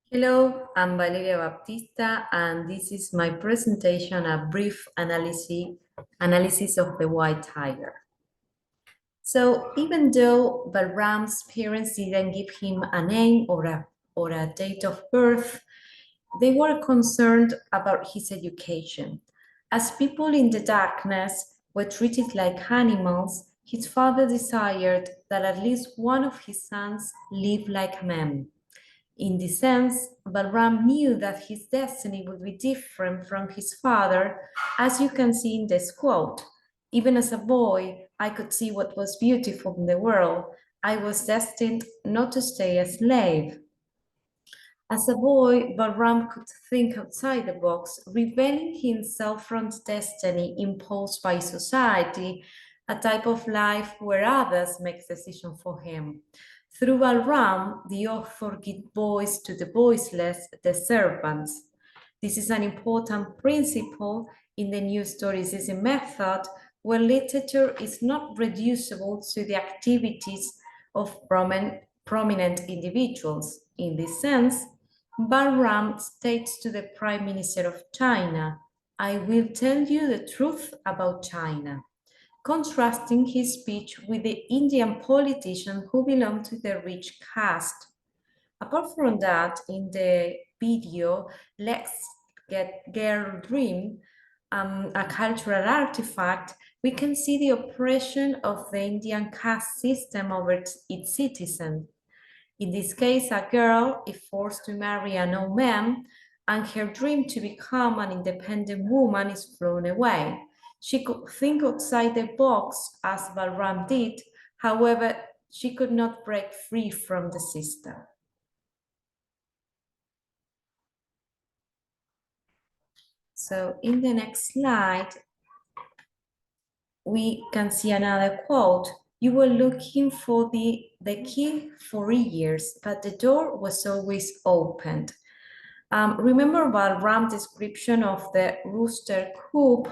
Hello, I'm Valeria Baptista, and this is my presentation, a brief analysis of the white tiger. So even though Balram's parents didn't give him a name or a date of birth, they were concerned about his education. As people in the darkness were treated like animals, his father desired that at least one of his sons live like men. In this sense, Balram knew that his destiny would be different from his father, as you can see in this quote. Even as a boy, I could see what was beautiful in the world. I was destined not to stay a slave. As a boy, Balram could think outside the box, rebelling himself from the destiny imposed by society, a type of life where others make decisions for him. Through Balram, the author gives voice to the voiceless, the servants. This is an important principle in the new Historicism method, where literature is not reducible to the activities of prominent individuals. In this sense, Balram states to the Prime Minister of China, "I will tell you the truth about China," contrasting his speech with the Indian politicians who belong to the rich caste. Apart from that, in the video, Let's Get Girl Dream, a cultural artifact, we can see the oppression of the Indian caste system over its citizens. In this case, a girl is forced to marry an old man, and her dream to become an independent woman is thrown away. She could think outside the box, as Balram did, however, she could not break free from the system. So in the next slide, we can see another quote. "You were looking for the key for years, but the door was always opened." Remember Balram's description of the rooster coop,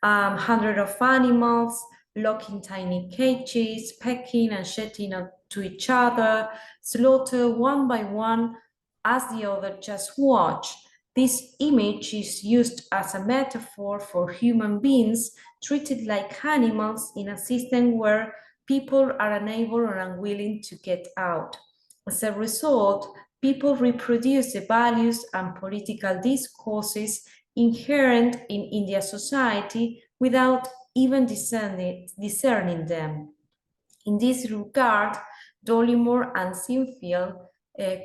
hundreds of animals locked in tiny cages, pecking and shedding to each other, slaughtered one by one as the other just watched. This image is used as a metaphor for human beings treated like animals in a system where people are unable or unwilling to get out. As a result, people reproduce the values and political discourses inherent in Indian society without even discerning them. In this regard, Dollimore and Sinfield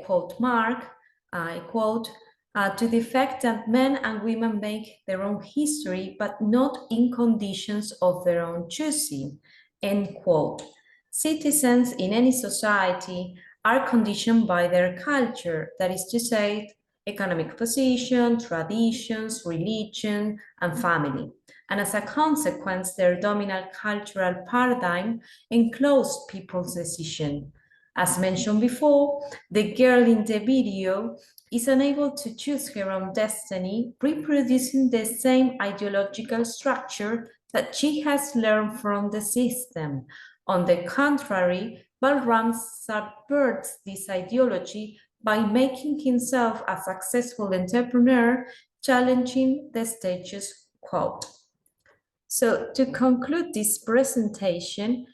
quote Mark, I quote, "to the effect that men and women make their own history, but not in conditions of their own choosing," end quote. Citizens in any society are conditioned by their culture, that is to say, economic position, traditions, religion, and family. And as a consequence, their dominant cultural paradigm enclosed people's decision. As mentioned before, the girl in the video is unable to choose her own destiny, reproducing the same ideological structure that she has learned from the system. On the contrary, Balram subverts this ideology by making himself a successful entrepreneur, challenging the status quo. So to conclude this presentation,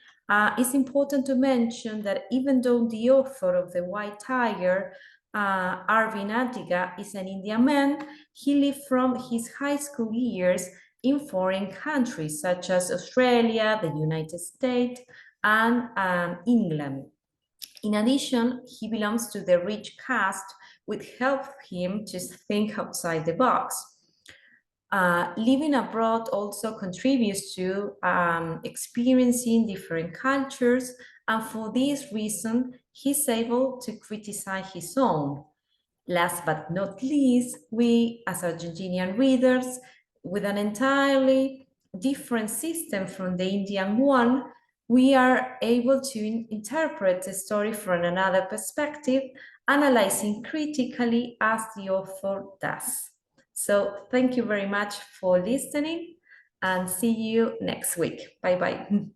it's important to mention that even though the author of The White Tiger, Arvind Adiga, is an Indian man, he lived from his high school years in foreign countries such as Australia, the United States, and England. In addition, he belongs to the rich caste, which helped him to think outside the box. Living abroad also contributes to experiencing different cultures, and for this reason, he's able to criticize his own. Last but not least, we as Argentinian readers, with an entirely different system from the Indian one, we are able to interpret the story from another perspective, analyzing critically as the author does. So thank you very much for listening, and see you next week. Bye-bye.